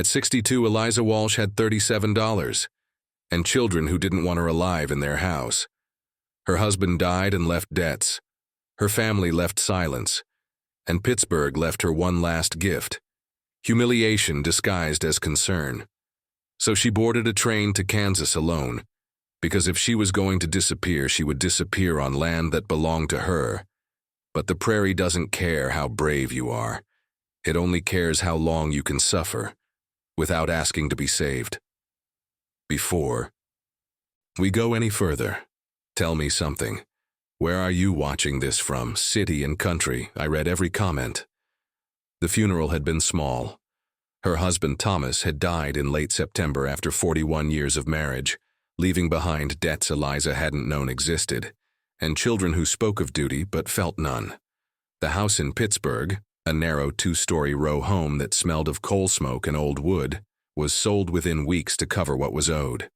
At 62, Eliza Walsh had $37, and children who didn't want her alive in their house. Her husband died and left debts. Her family left silence, and Pittsburgh left her one last gift: humiliation disguised as concern. So she boarded a train to Kansas alone, because if she was going to disappear, she would disappear on land that belonged to her. But the prairie doesn't care how brave you are. It only cares how long you can suffer without asking to be saved. Before we go any further, tell me something. Where are you watching this from? City and country? I read every comment. The funeral had been small. Her husband Thomas had died in late September after 41 years of marriage, leaving behind debts Eliza hadn't known existed, and children who spoke of duty but felt none. The house in Pittsburgh, a narrow 2-story row home that smelled of coal smoke and old wood, was sold within weeks to cover what was owed.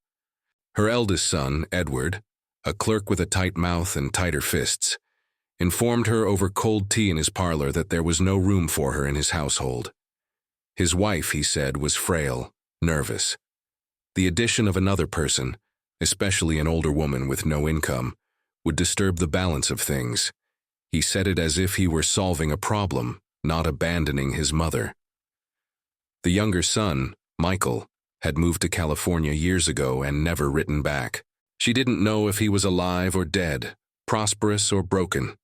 Her eldest son, Edward, a clerk with a tight mouth and tighter fists, informed her over cold tea in his parlor that there was no room for her in his household. His wife, he said, was frail, nervous. The addition of another person, especially an older woman with no income, would disturb the balance of things. He said it as if he were solving a problem, not abandoning his mother. The younger son, Michael, had moved to California years ago and never written back. She didn't know if he was alive or dead, prosperous or broken.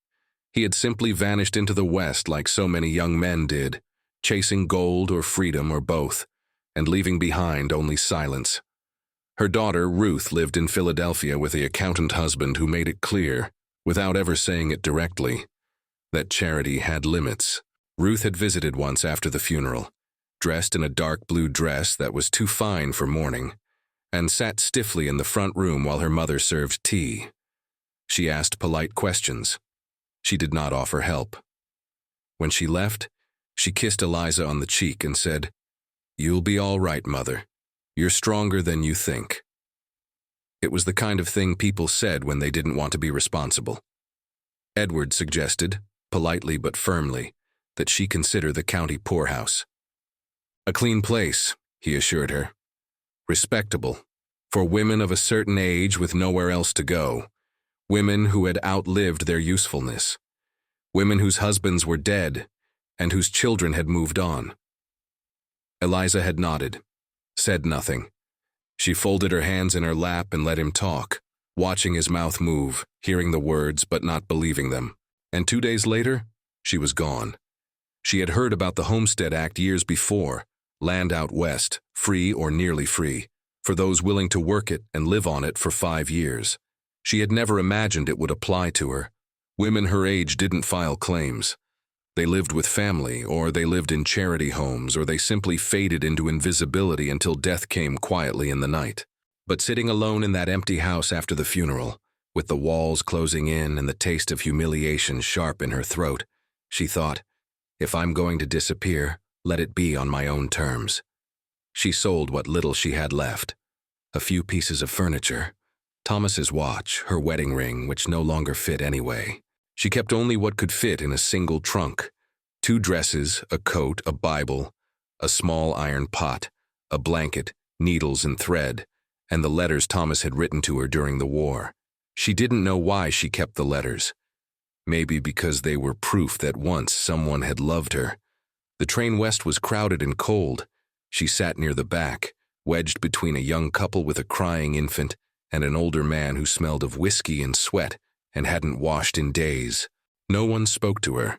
He had simply vanished into the West like so many young men did, chasing gold or freedom or both, and leaving behind only silence. Her daughter, Ruth, lived in Philadelphia with the accountant husband who made it clear, without ever saying it directly, that charity had limits. Ruth had visited once after the funeral, dressed in a dark blue dress that was too fine for mourning, and sat stiffly in the front room while her mother served tea. She asked polite questions. She did not offer help. When she left, she kissed Eliza on the cheek and said, "You'll be all right, Mother. You're stronger than you think." It was the kind of thing people said when they didn't want to be responsible. Edward suggested, politely but firmly, that she consider the county poorhouse. "A clean place," he assured her. "Respectable, for women of a certain age with nowhere else to go, women who had outlived their usefulness, women whose husbands were dead and whose children had moved on." Eliza had nodded, said nothing. She folded her hands in her lap and let him talk, watching his mouth move, hearing the words but not believing them. And 2 days later, she was gone. She had heard about the Homestead Act years before, land out west, free or nearly free, for those willing to work it and live on it for 5 years. She had never imagined it would apply to her. Women her age didn't file claims. They lived with family, or they lived in charity homes, or they simply faded into invisibility until death came quietly in the night. But sitting alone in that empty house after the funeral, with the walls closing in and the taste of humiliation sharp in her throat, she thought, if I'm going to disappear, let it be on my own terms. She sold what little she had left. A few pieces of furniture, Thomas's watch, her wedding ring, which no longer fit anyway. She kept only what could fit in a single trunk: 2 dresses, a coat, a Bible, a small iron pot, a blanket, needles and thread, and the letters Thomas had written to her during the war. She didn't know why she kept the letters. Maybe because they were proof that once someone had loved her. The train west was crowded and cold. She sat near the back, wedged between a young couple with a crying infant and an older man who smelled of whiskey and sweat and hadn't washed in days. No one spoke to her.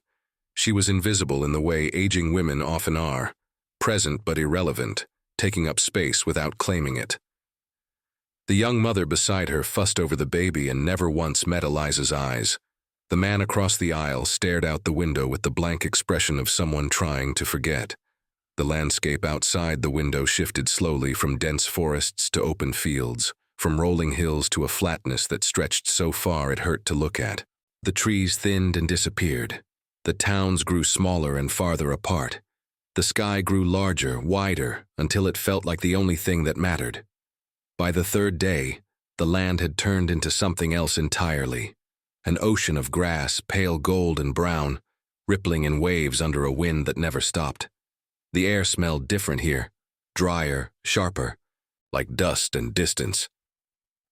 She was invisible in the way aging women often are, present but irrelevant, taking up space without claiming it. The young mother beside her fussed over the baby and never once met Eliza's eyes. The man across the aisle stared out the window with the blank expression of someone trying to forget. The landscape outside the window shifted slowly from dense forests to open fields, from rolling hills to a flatness that stretched so far it hurt to look at. The trees thinned and disappeared. The towns grew smaller and farther apart. The sky grew larger, wider, until it felt like the only thing that mattered. By the 3rd day, the land had turned into something else entirely. An ocean of grass, pale gold and brown, rippling in waves under a wind that never stopped. The air smelled different here, drier, sharper, like dust and distance.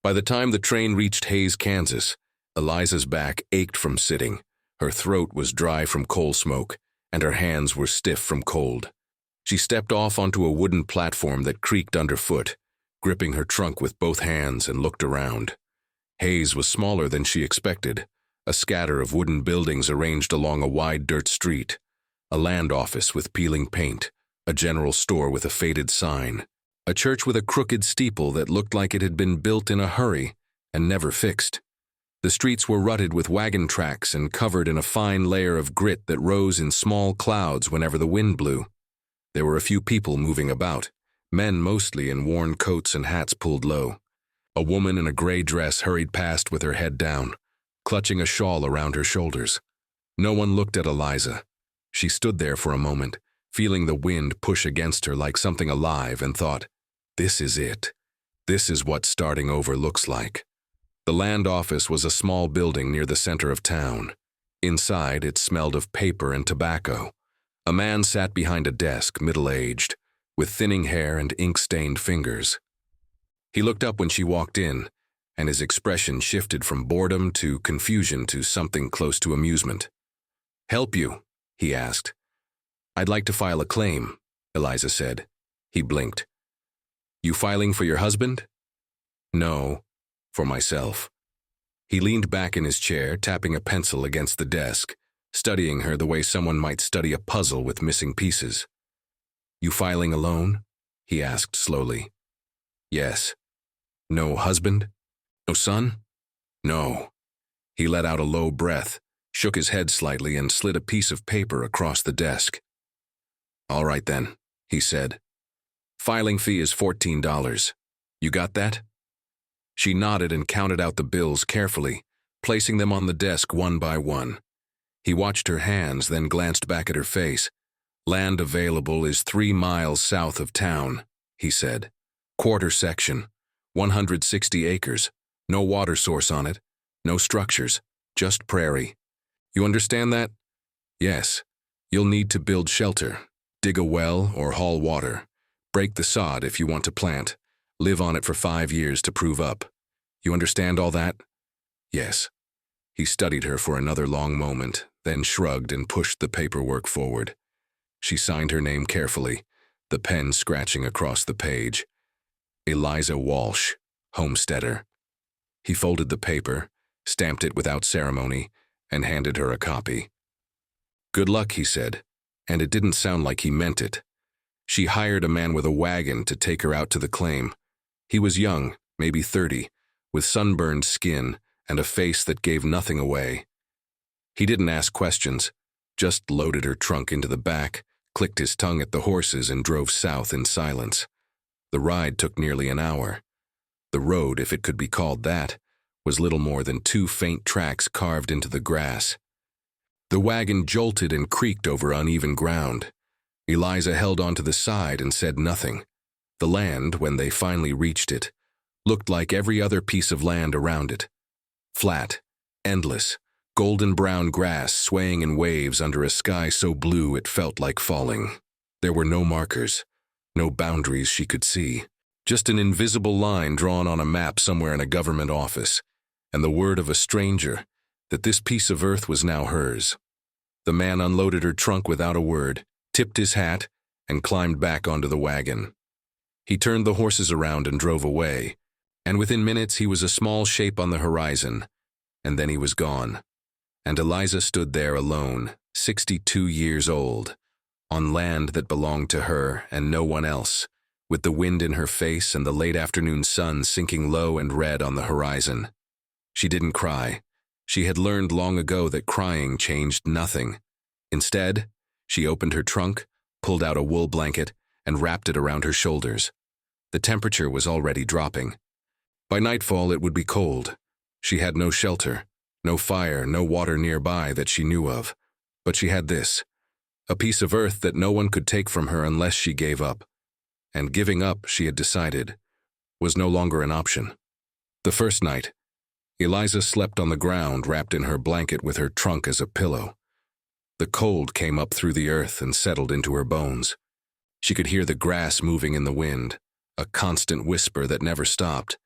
By the time the train reached Hays, Kansas, Eliza's back ached from sitting, her throat was dry from coal smoke, and her hands were stiff from cold. She stepped off onto a wooden platform that creaked underfoot, gripping her trunk with both hands, and looked around. Hays was smaller than she expected, a scatter of wooden buildings arranged along a wide dirt street, a land office with peeling paint, a general store with a faded sign, a church with a crooked steeple that looked like it had been built in a hurry and never fixed. The streets were rutted with wagon tracks and covered in a fine layer of grit that rose in small clouds whenever the wind blew. There were a few people moving about, men mostly in worn coats and hats pulled low. A woman in a gray dress hurried past with her head down, clutching a shawl around her shoulders. No one looked at Eliza. She stood there for a moment, feeling the wind push against her like something alive, and thought, "This is it. This is what starting over looks like." The land office was a small building near the center of town. Inside, it smelled of paper and tobacco. A man sat behind a desk, middle-aged, with thinning hair and ink-stained fingers. He looked up when she walked in, and his expression shifted from boredom to confusion to something close to amusement. "Help you?" he asked. "I'd like to file a claim," Eliza said. He blinked. "You filing for your husband?" "No, for myself." He leaned back in his chair, tapping a pencil against the desk, studying her the way someone might study a puzzle with missing pieces. "You filing alone?" he asked slowly. "Yes." "No husband? No son?" "No." He let out a low breath, shook his head slightly, and slid a piece of paper across the desk. "All right then," he said. "Filing fee is $14. You got that?" She nodded and counted out the bills carefully, placing them on the desk one by one. He watched her hands, then glanced back at her face. "Land available is 3 miles south of town," he said. "Quarter section, 160 acres, no water source on it, no structures, just prairie. You understand that?" "Yes. You'll need to build shelter, dig a well or haul water, break the sod if you want to plant, live on it for 5 years to prove up. You understand all that?" "Yes." He studied her for another long moment, then shrugged and pushed the paperwork forward. She signed her name carefully, the pen scratching across the page. Eliza Walsh, homesteader. He folded the paper, stamped it without ceremony, and handed her a copy. "Good luck," he said, and it didn't sound like he meant it. She hired a man with a wagon to take her out to the claim. He was young, maybe 30, with sunburned skin and a face that gave nothing away. He didn't ask questions, just loaded her trunk into the back, clicked his tongue at the horses, and drove south in silence. The ride took nearly an hour. The road, if it could be called that, was little more than 2 faint tracks carved into the grass. The wagon jolted and creaked over uneven ground. Eliza held onto the side and said nothing. The land, when they finally reached it, looked like every other piece of land around it. Flat, endless, golden-brown grass swaying in waves under a sky so blue it felt like falling. There were no markers, no boundaries she could see, just an invisible line drawn on a map somewhere in a government office, and the word of a stranger that this piece of earth was now hers. The man unloaded her trunk without a word, tipped his hat, and climbed back onto the wagon. He turned the horses around and drove away, and within minutes he was a small shape on the horizon, and then he was gone. And Eliza stood there alone, 62 years old, on land that belonged to her and no one else, with the wind in her face and the late afternoon sun sinking low and red on the horizon. She didn't cry. She had learned long ago that crying changed nothing. Instead, she opened her trunk, pulled out a wool blanket, and wrapped it around her shoulders. The temperature was already dropping. By nightfall it would be cold. She had no shelter, no fire, no water nearby that she knew of. But she had this, a piece of earth that no one could take from her unless she gave up. And giving up, she had decided, was no longer an option. The first night, Eliza slept on the ground wrapped in her blanket with her trunk as a pillow. The cold came up through the earth and settled into her bones. She could hear the grass moving in the wind, a constant whisper that never stopped.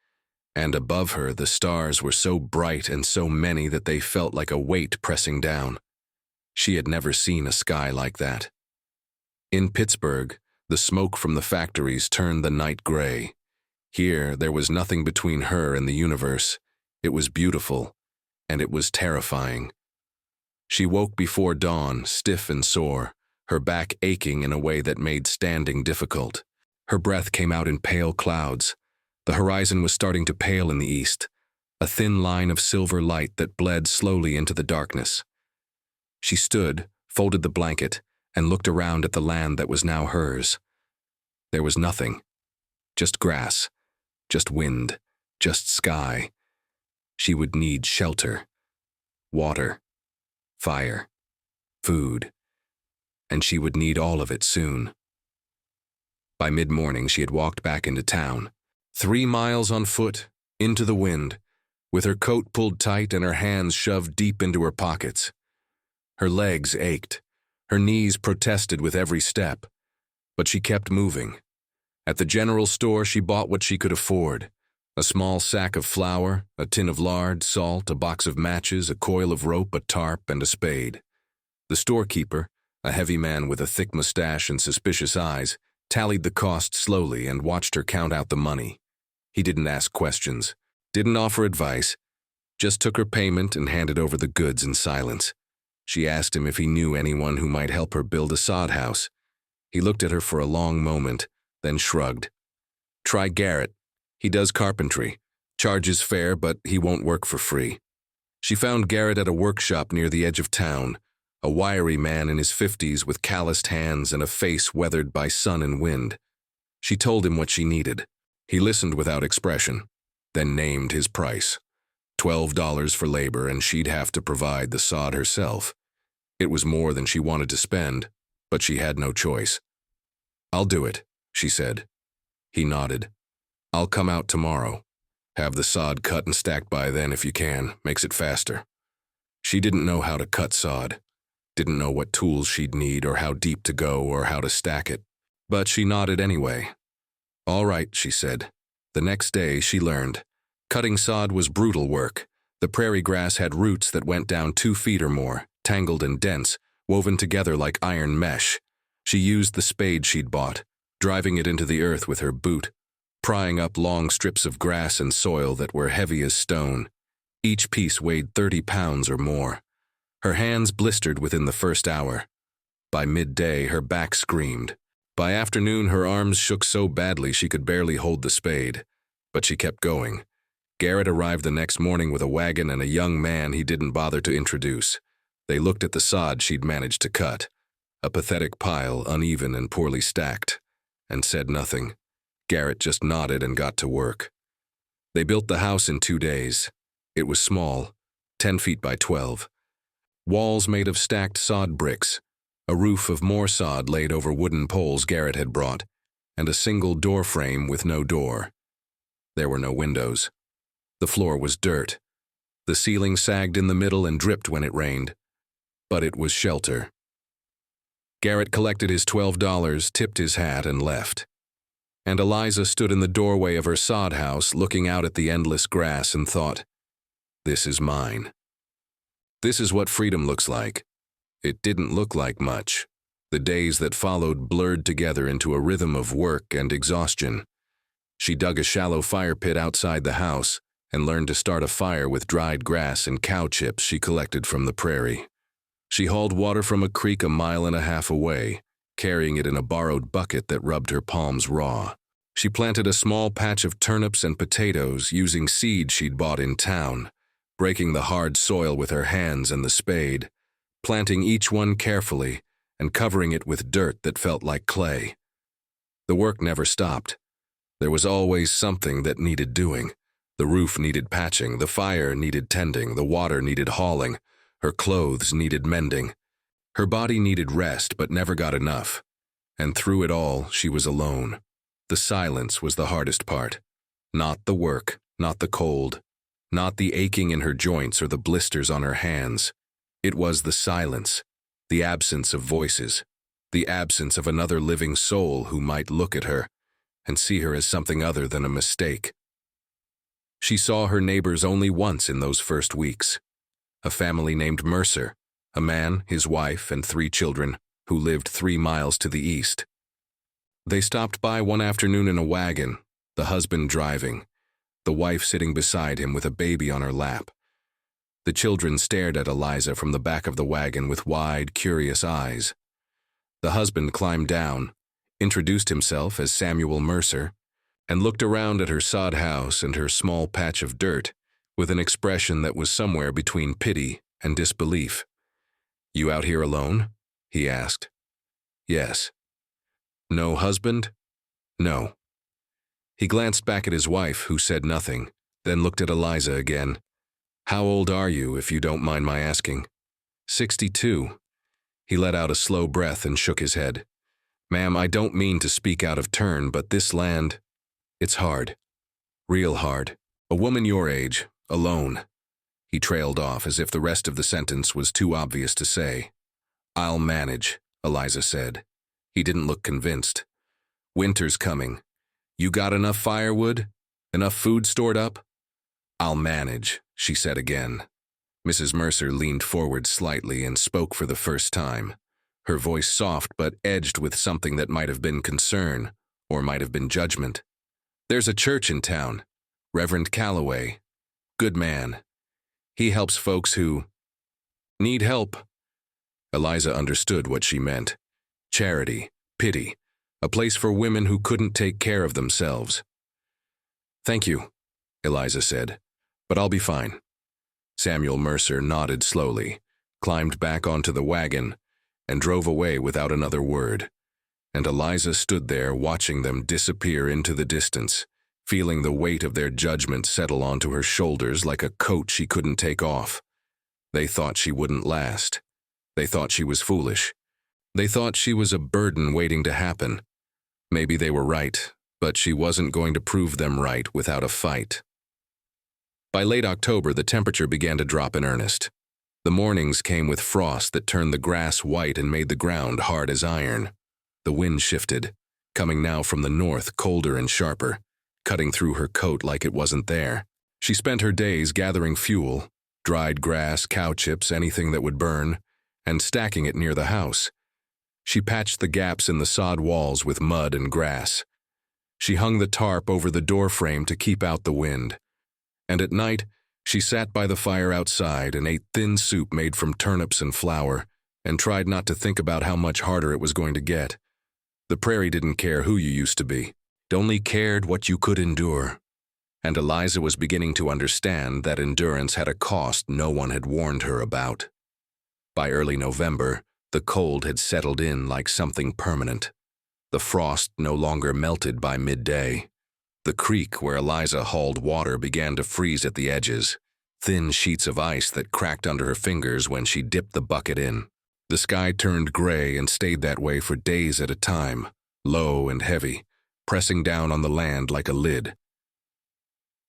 And above her, the stars were so bright and so many that they felt like a weight pressing down. She had never seen a sky like that. In Pittsburgh, the smoke from the factories turned the night gray. Here, there was nothing between her and the universe. It was beautiful, and it was terrifying. She woke before dawn, stiff and sore, her back aching in a way that made standing difficult. Her breath came out in pale clouds. The horizon was starting to pale in the east, a thin line of silver light that bled slowly into the darkness. She stood, folded the blanket, and looked around at the land that was now hers. There was nothing. Just grass, just wind, just sky. She would need shelter, water, fire, food, and she would need all of it soon. By mid-morning, she had walked back into town, 3 miles on foot, into the wind, with her coat pulled tight and her hands shoved deep into her pockets. Her legs ached. Her knees protested with every step. But she kept moving. At the general store, she bought what she could afford: a small sack of flour, a tin of lard, salt, a box of matches, a coil of rope, a tarp, and a spade. The storekeeper, a heavy man with a thick mustache and suspicious eyes, tallied the cost slowly and watched her count out the money. He didn't ask questions, didn't offer advice, just took her payment and handed over the goods in silence. She asked him if he knew anyone who might help her build a sod house. He looked at her for a long moment, then shrugged. "Try Garrett. He does carpentry, charges fair, but he won't work for free." She found Garrett at a workshop near the edge of town, a wiry man in his 50s with calloused hands and a face weathered by sun and wind. She told him what she needed. He listened without expression, then named his price. $12 for labor, and she'd have to provide the sod herself. It was more than she wanted to spend, but she had no choice. "I'll do it," she said. He nodded. "I'll come out tomorrow. Have the sod cut and stacked by then if you can. Makes it faster." She didn't know how to cut sod, didn't know what tools she'd need or how deep to go or how to stack it. But she nodded anyway. "All right," she said. The next day, she learned. Cutting sod was brutal work. The prairie grass had roots that went down 2 feet or more, tangled and dense, woven together like iron mesh. She used the spade she'd bought, driving it into the earth with her boot, prying up long strips of grass and soil that were heavy as stone. Each piece weighed 30 pounds or more. Her hands blistered within the first hour. By midday, her back screamed. By afternoon, her arms shook so badly she could barely hold the spade. But she kept going. Garrett arrived the next morning with a wagon and a young man he didn't bother to introduce. They looked at the sod she'd managed to cut, a pathetic pile, uneven and poorly stacked, and said nothing. Garrett just nodded and got to work. They built the house in 2 days. It was small, 10 feet by 12. Walls made of stacked sod bricks, a roof of more sod laid over wooden poles Garrett had brought, and a single door frame with no door. There were no windows. The floor was dirt. The ceiling sagged in the middle and dripped when it rained. But it was shelter. Garrett collected his $12, tipped his hat, and left. And Eliza stood in the doorway of her sod house, looking out at the endless grass, and thought, "This is mine. This is what freedom looks like." It didn't look like much. The days that followed blurred together into a rhythm of work and exhaustion. She dug a shallow fire pit outside the house and learned to start a fire with dried grass and cow chips she collected from the prairie. She hauled water from a creek 1.5 miles away, carrying it in a borrowed bucket that rubbed her palms raw. She planted a small patch of turnips and potatoes using seed she'd bought in town, breaking the hard soil with her hands and the spade, planting each one carefully and covering it with dirt that felt like clay. The work never stopped. There was always something that needed doing. The roof needed patching, the fire needed tending, the water needed hauling, her clothes needed mending. Her body needed rest but never got enough. And through it all, she was alone. The silence was the hardest part. Not the work, not the cold, not the aching in her joints or the blisters on her hands. It was the silence, the absence of voices, the absence of another living soul who might look at her and see her as something other than a mistake. She saw her neighbors only once in those first weeks. A family named Mercer, a man, his wife, and 3 children, who lived 3 miles to the east. They stopped by one afternoon in a wagon, the husband driving, the wife sitting beside him with a baby on her lap. The children stared at Eliza from the back of the wagon with wide, curious eyes. The husband climbed down, introduced himself as Samuel Mercer, and looked around at her sod house and her small patch of dirt with an expression that was somewhere between pity and disbelief. "You out here alone?" he asked. "Yes." "No husband?" "No." He glanced back at his wife, who said nothing, then looked at Eliza again. "How old are you, if you don't mind my asking?" 62. He let out a slow breath and shook his head. "Ma'am, I don't mean to speak out of turn, but this land, it's hard. Real hard. A woman your age, alone." He trailed off as if the rest of the sentence was too obvious to say. "I'll manage," Eliza said. He didn't look convinced. "Winter's coming. You got enough firewood? Enough food stored up?" "I'll manage," she said again. Mrs. Mercer leaned forward slightly and spoke for the first time, her voice soft but edged with something that might have been concern or might have been judgment. "There's a church in town, Reverend Calloway. Good man. He helps folks who need help." Eliza understood what she meant. Charity, pity, a place for women who couldn't take care of themselves. "Thank you," Eliza said, "but I'll be fine." Samuel Mercer nodded slowly, climbed back onto the wagon, and drove away without another word. And Eliza stood there watching them disappear into the distance, feeling the weight of their judgment settle onto her shoulders like a coat she couldn't take off. They thought she wouldn't last. They thought she was foolish. They thought she was a burden waiting to happen. Maybe they were right, but she wasn't going to prove them right without a fight. By late October, the temperature began to drop in earnest. The mornings came with frost that turned the grass white and made the ground hard as iron. The wind shifted, coming now from the north, colder and sharper, cutting through her coat like it wasn't there. She spent her days gathering fuel, dried grass, cow chips, anything that would burn, and stacking it near the house. She patched the gaps in the sod walls with mud and grass. She hung the tarp over the door frame to keep out the wind. And at night, she sat by the fire outside and ate thin soup made from turnips and flour, and tried not to think about how much harder it was going to get. The prairie didn't care who you used to be. It only cared what you could endure. And Eliza was beginning to understand that endurance had a cost no one had warned her about. By early November, the cold had settled in like something permanent. The frost no longer melted by midday. The creek where Eliza hauled water began to freeze at the edges, thin sheets of ice that cracked under her fingers when she dipped the bucket in. The sky turned gray and stayed that way for days at a time, low and heavy, pressing down on the land like a lid.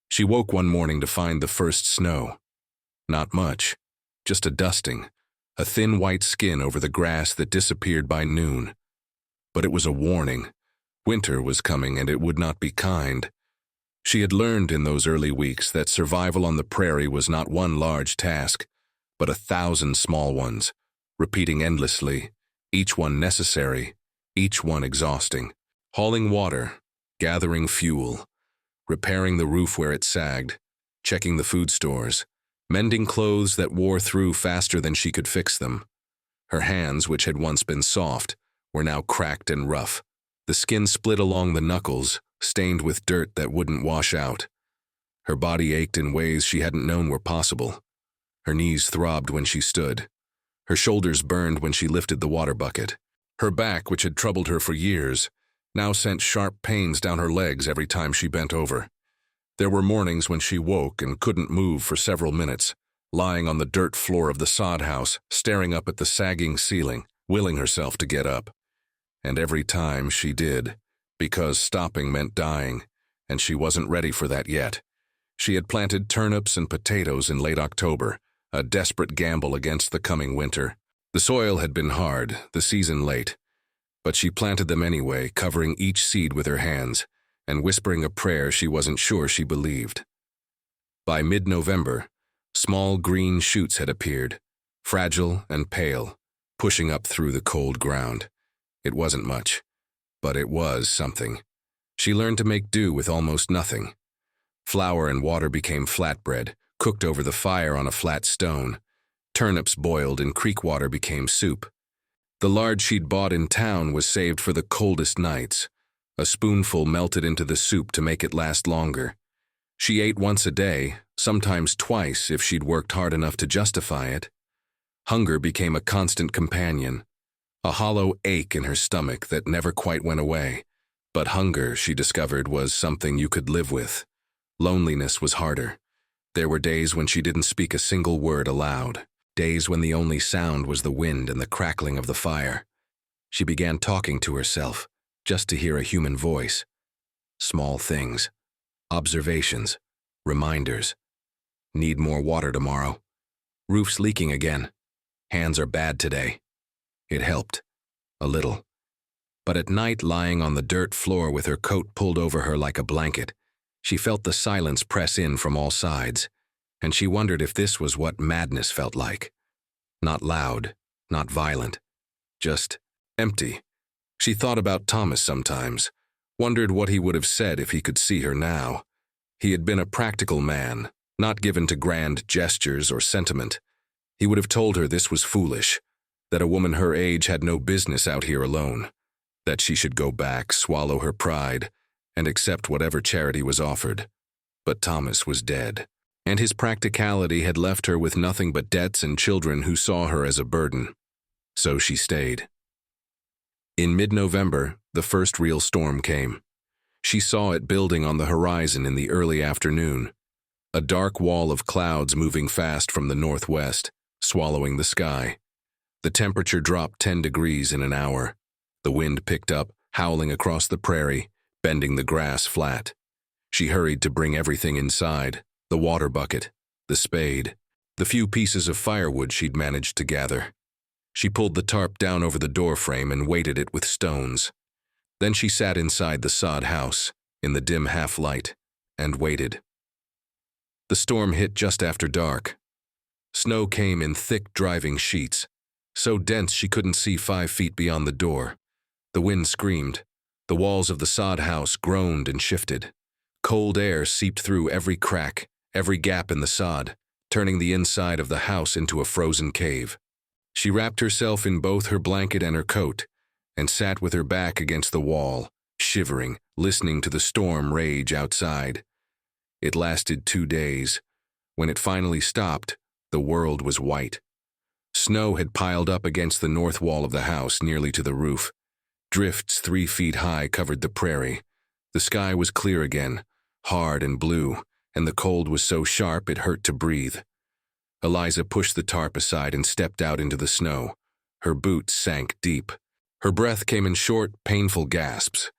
She woke one morning to find the first snow. Not much, just a dusting, a thin white skin over the grass that disappeared by noon. But it was a warning. Winter was coming and it would not be kind. She had learned in those early weeks that survival on the prairie was not one large task, but 1,000 small ones, repeating endlessly, each one necessary, each one exhausting. Hauling water, gathering fuel, repairing the roof where it sagged, checking the food stores, mending clothes that wore through faster than she could fix them. Her hands, which had once been soft, were now cracked and rough. The skin split along the knuckles, stained with dirt that wouldn't wash out. Her body ached in ways she hadn't known were possible. Her knees throbbed when she stood. Her shoulders burned when she lifted the water bucket. Her back, which had troubled her for years, now sent sharp pains down her legs every time she bent over. There were mornings when she woke and couldn't move for several minutes, lying on the dirt floor of the sod house, staring up at the sagging ceiling, willing herself to get up. And every time she did, because stopping meant dying, and she wasn't ready for that yet. She had planted turnips and potatoes in late October, a desperate gamble against the coming winter. The soil had been hard, the season late, But she planted them anyway, covering each seed with her hands and whispering a prayer she wasn't sure she believed. By mid-November, small green shoots had appeared, fragile and pale, pushing up through the cold ground. It wasn't much, but it was something. She learned to make do with almost nothing. Flour and water became flatbread, cooked over the fire on a flat stone. Turnips boiled and creek water became soup. The lard she'd bought in town was saved for the coldest nights. A spoonful melted into the soup to make it last longer. She ate once a day, sometimes twice if she'd worked hard enough to justify it. Hunger became a constant companion, a hollow ache in her stomach that never quite went away. But hunger, she discovered, was something you could live with. Loneliness was harder. There were days when she didn't speak a single word aloud, days when the only sound was the wind and the crackling of the fire. She began talking to herself, just to hear a human voice. Small things, observations, reminders. Need more water tomorrow. Roof's leaking again. Hands are bad today. It helped. A little. But at night, lying on the dirt floor with her coat pulled over her like a blanket, she felt the silence press in from all sides, and she wondered if this was what madness felt like. Not loud, not violent, just empty. She thought about Thomas sometimes, wondered what he would have said if he could see her now. He had been a practical man, not given to grand gestures or sentiment. He would have told her this was foolish, that a woman her age had no business out here alone, that she should go back, swallow her pride, and accept whatever charity was offered. But Thomas was dead, and his practicality had left her with nothing but debts and children who saw her as a burden. So she stayed. In mid-November, the first real storm came. She saw it building on the horizon in the early afternoon, a dark wall of clouds moving fast from the northwest, swallowing the sky. The temperature dropped 10 degrees in an hour. The wind picked up, howling across the prairie, bending the grass flat. She hurried to bring everything inside, the water bucket, the spade, the few pieces of firewood she'd managed to gather. She pulled the tarp down over the doorframe and weighted it with stones. Then she sat inside the sod house, in the dim half-light, and waited. The storm hit just after dark. Snow came in thick, driving sheets, so dense she couldn't see 5 feet beyond the door. The wind screamed. The walls of the sod house groaned and shifted. Cold air seeped through every crack, every gap in the sod, turning the inside of the house into a frozen cave. She wrapped herself in both her blanket and her coat, and sat with her back against the wall, shivering, listening to the storm rage outside. It lasted 2 days. When it finally stopped, the world was white. Snow had piled up against the north wall of the house, nearly to the roof. Drifts 3 feet high covered the prairie. The sky was clear again, hard and blue, and the cold was so sharp it hurt to breathe. Eliza pushed the tarp aside and stepped out into the snow. Her boots sank deep. Her breath came in short, painful gasps.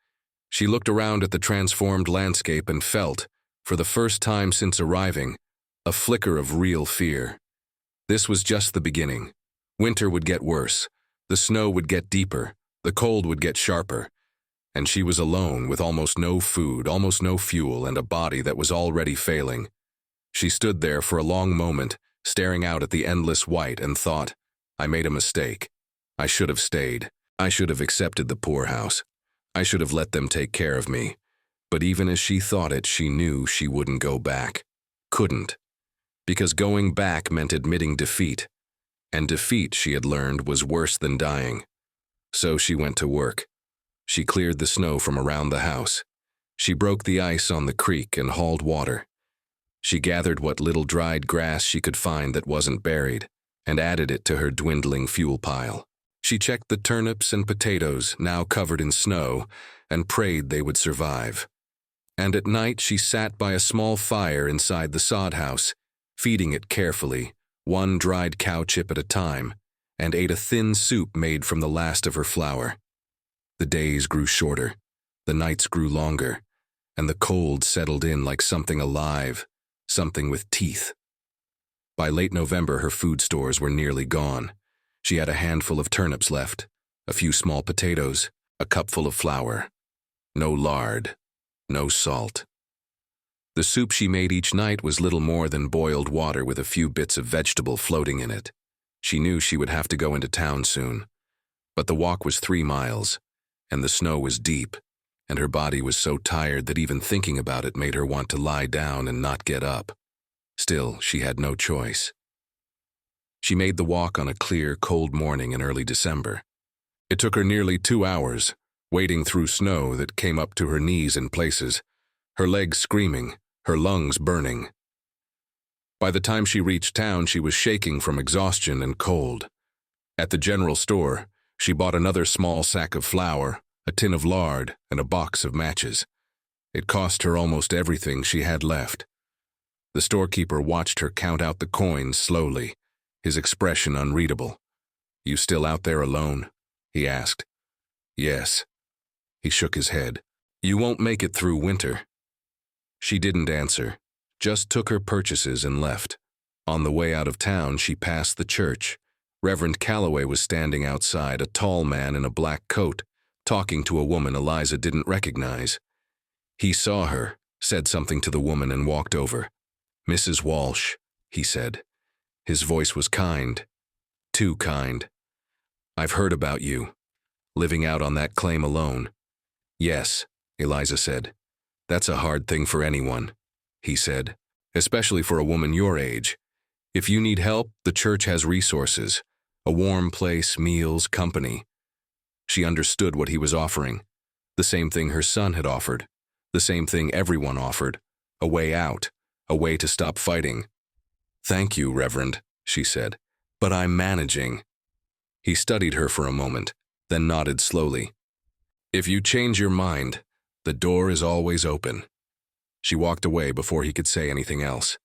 She looked around at the transformed landscape and felt, for the first time since arriving, a flicker of real fear. This was just the beginning. Winter would get worse. The snow would get deeper. The cold would get sharper. And she was alone with almost no food, almost no fuel, and a body that was already failing. She stood there for a long moment, staring out at the endless white, and thought, I made a mistake. I should have stayed. I should have accepted the poorhouse. I should have let them take care of me. But even as she thought it, she knew she wouldn't go back. Couldn't. Because going back meant admitting defeat. And defeat, she had learned, was worse than dying. So she went to work. She cleared the snow from around the house. She broke the ice on the creek and hauled water. She gathered what little dried grass she could find that wasn't buried, and added it to her dwindling fuel pile. She checked the turnips and potatoes, now covered in snow, and prayed they would survive. And at night she sat by a small fire inside the sod house, feeding it carefully, one dried cow chip at a time, and ate a thin soup made from the last of her flour. The days grew shorter, the nights grew longer, and the cold settled in like something alive, something with teeth. By late November, her food stores were nearly gone. She had a handful of turnips left, a few small potatoes, a cupful of flour, no lard, no salt. The soup she made each night was little more than boiled water with a few bits of vegetable floating in it. She knew she would have to go into town soon, but the walk was 3 miles, and the snow was deep, and her body was so tired that even thinking about it made her want to lie down and not get up. Still, she had no choice. She made the walk on a clear, cold morning in early December. It took her nearly 2 hours, wading through snow that came up to her knees in places, her legs screaming, her lungs burning. By the time she reached town, she was shaking from exhaustion and cold. At the general store, she bought another small sack of flour, a tin of lard, and a box of matches. It cost her almost everything she had left. The storekeeper watched her count out the coins slowly, his expression unreadable. "You still out there alone?" he asked. "Yes." He shook his head. "You won't make it through winter." She didn't answer, just took her purchases and left. On the way out of town, she passed the church. Reverend Calloway was standing outside, a tall man in a black coat, talking to a woman Eliza didn't recognize. He saw her, said something to the woman, and walked over. "Mrs. Walsh," he said. His voice was kind, too kind. "I've heard about you, living out on that claim alone." "Yes," Eliza said. "That's a hard thing for anyone," he said, "especially for a woman your age. If you need help, the church has resources, a warm place, meals, company." She understood what he was offering, the same thing her son had offered, the same thing everyone offered, a way out, a way to stop fighting. "Thank you, Reverend," she said, "but I'm managing." He studied her for a moment, then nodded slowly. "If you change your mind, the door is always open." She walked away before he could say anything else.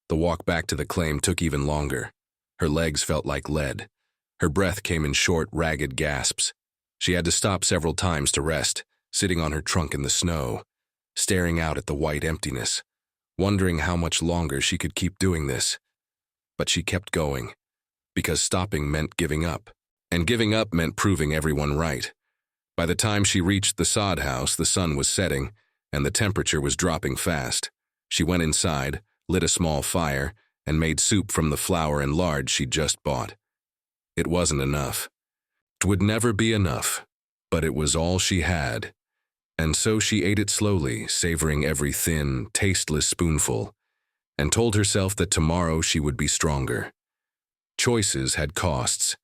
The walk back to the claim took even longer. Her legs felt like lead. Her breath came in short, ragged gasps. She had to stop several times to rest, sitting on her trunk in the snow, staring out at the white emptiness, wondering how much longer she could keep doing this. But she kept going, because stopping meant giving up, and giving up meant proving everyone right. By the time she reached the sod house, the sun was setting, and the temperature was dropping fast. She went inside, lit a small fire, and made soup from the flour and lard she'd just bought. It wasn't enough. It would never be enough, but it was all she had. And so she ate it slowly, savoring every thin, tasteless spoonful, and told herself that tomorrow she would be stronger. Choices had costs,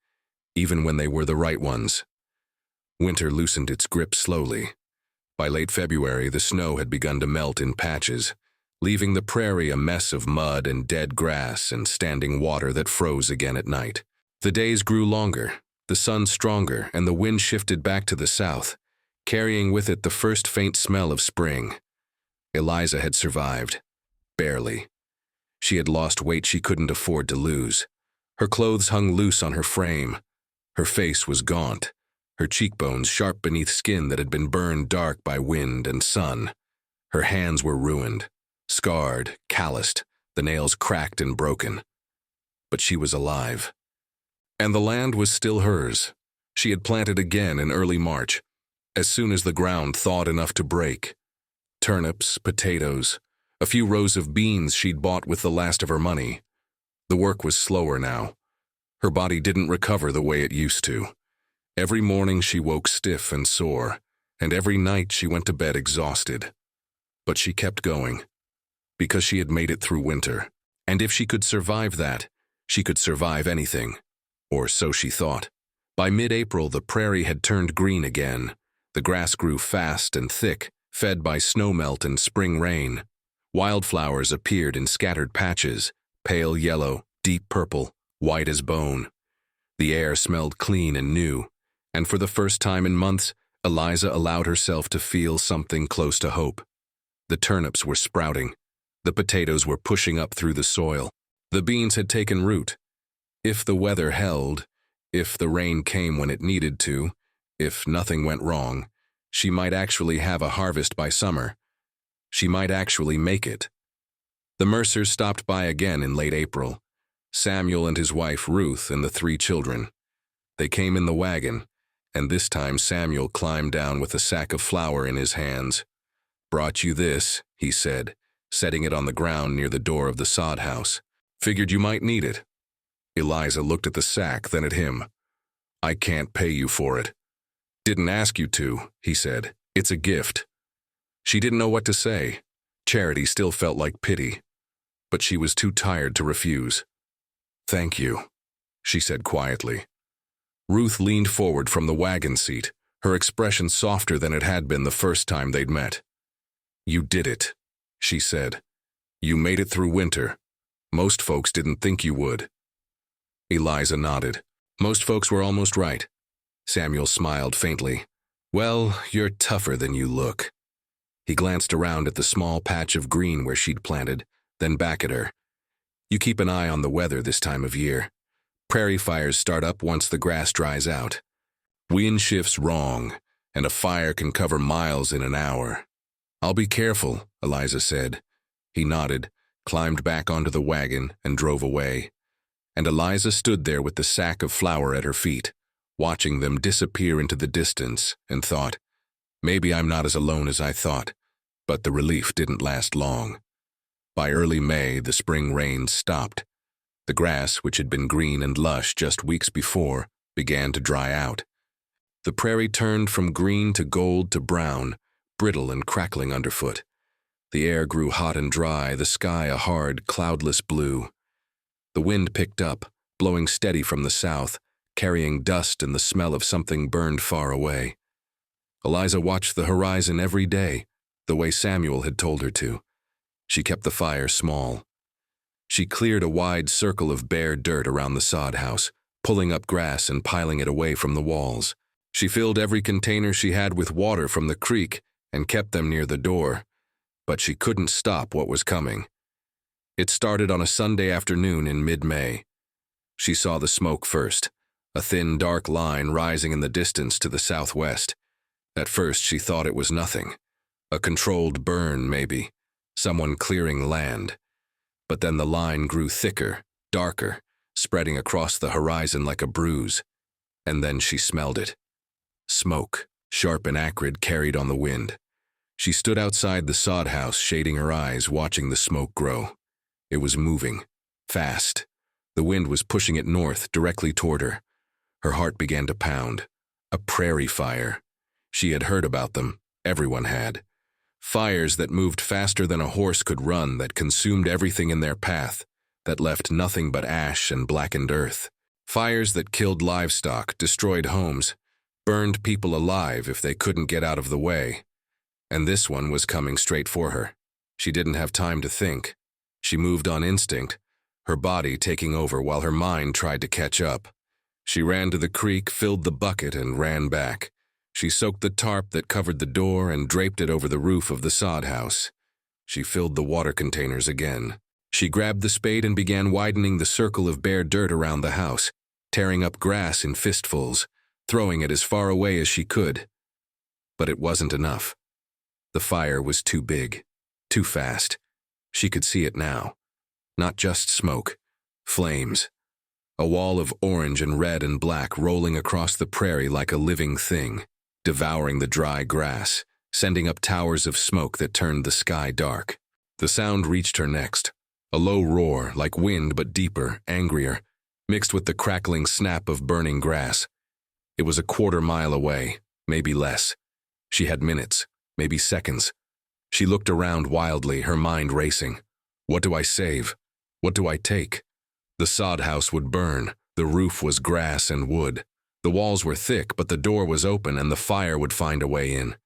even when they were the right ones. Winter loosened its grip slowly. By late February, the snow had begun to melt in patches, leaving the prairie a mess of mud and dead grass and standing water that froze again at night. The days grew longer, the sun stronger, and the wind shifted back to the south, carrying with it the first faint smell of spring. Eliza had survived. Barely. She had lost weight she couldn't afford to lose. Her clothes hung loose on her frame. Her face was gaunt, her cheekbones sharp beneath skin that had been burned dark by wind and sun. Her hands were ruined, scarred, calloused, the nails cracked and broken. But she was alive. And the land was still hers. She had planted again in early March, as soon as the ground thawed enough to break. Turnips, potatoes, a few rows of beans she'd bought with the last of her money. The work was slower now. Her body didn't recover the way it used to. Every morning she woke stiff and sore, and every night she went to bed exhausted. But she kept going, because she had made it through winter. And if she could survive that, she could survive anything. Or so she thought. By mid-April, the prairie had turned green again. The grass grew fast and thick, fed by snowmelt and spring rain. Wildflowers appeared in scattered patches, pale yellow, deep purple, white as bone. The air smelled clean and new, and for the first time in months, Eliza allowed herself to feel something close to hope. The turnips were sprouting. The potatoes were pushing up through the soil. The beans had taken root. If the weather held, if the rain came when it needed to, if nothing went wrong, she might actually have a harvest by summer. She might actually make it. The Mercers stopped by again in late April. Samuel and his wife Ruth and the 3 children. They came in the wagon, and this time Samuel climbed down with a sack of flour in his hands. "Brought you this," he said, setting it on the ground near the door of the sod house. "Figured you might need it." Eliza looked at the sack, then at him. "I can't pay you for it." "Didn't ask you to," he said. "It's a gift." She didn't know what to say. Charity still felt like pity, but she was too tired to refuse. "Thank you," she said quietly. Ruth leaned forward from the wagon seat, her expression softer than it had been the first time they'd met. "You did it," she said. "You made it through winter. Most folks didn't think you would." Eliza nodded. "Most folks were almost right." Samuel smiled faintly. "Well, you're tougher than you look." He glanced around at the small patch of green where she'd planted, then back at her. "You keep an eye on the weather this time of year. Prairie fires start up once the grass dries out. Wind shifts wrong, and a fire can cover miles in an hour." "I'll be careful," Eliza said. He nodded, climbed back onto the wagon, and drove away. And Eliza stood there with the sack of flour at her feet, watching them disappear into the distance, and thought, maybe I'm not as alone as I thought. But the relief didn't last long. By early May, the spring rains stopped. The grass, which had been green and lush just weeks before, began to dry out. The prairie turned from green to gold to brown, brittle and crackling underfoot. The air grew hot and dry, the sky a hard, cloudless blue. The wind picked up, blowing steady from the south, carrying dust and the smell of something burned far away. Eliza watched the horizon every day, the way Samuel had told her to. She kept the fire small. She cleared a wide circle of bare dirt around the sod house, pulling up grass and piling it away from the walls. She filled every container she had with water from the creek and kept them near the door. But she couldn't stop what was coming. It started on a Sunday afternoon in mid-May. She saw the smoke first, a thin, dark line rising in the distance to the southwest. At first she thought it was nothing. A controlled burn, maybe. Someone clearing land. But then the line grew thicker, darker, spreading across the horizon like a bruise. And then she smelled it. Smoke, sharp and acrid, carried on the wind. She stood outside the sod house, shading her eyes, watching the smoke grow. It was moving, fast. The wind was pushing it north, directly toward her. Her heart began to pound. A prairie fire. She had heard about them. Everyone had. Fires that moved faster than a horse could run, that consumed everything in their path, that left nothing but ash and blackened earth. Fires that killed livestock, destroyed homes, burned people alive if they couldn't get out of the way. And this one was coming straight for her. She didn't have time to think. She moved on instinct, her body taking over while her mind tried to catch up. She ran to the creek, filled the bucket, and ran back. She soaked the tarp that covered the door and draped it over the roof of the sod house. She filled the water containers again. She grabbed the spade and began widening the circle of bare dirt around the house, tearing up grass in fistfuls, throwing it as far away as she could. But it wasn't enough. The fire was too big, too fast. She could see it now. Not just smoke, flames. A wall of orange and red and black rolling across the prairie like a living thing, devouring the dry grass, sending up towers of smoke that turned the sky dark. The sound reached her next. A low roar, like wind but deeper, angrier, mixed with the crackling snap of burning grass. It was a quarter-mile away, maybe less. She had minutes, maybe seconds. She looked around wildly, her mind racing. What do I save? What do I take? The sod house would burn. The roof was grass and wood. The walls were thick, but the door was open and the fire would find a way in.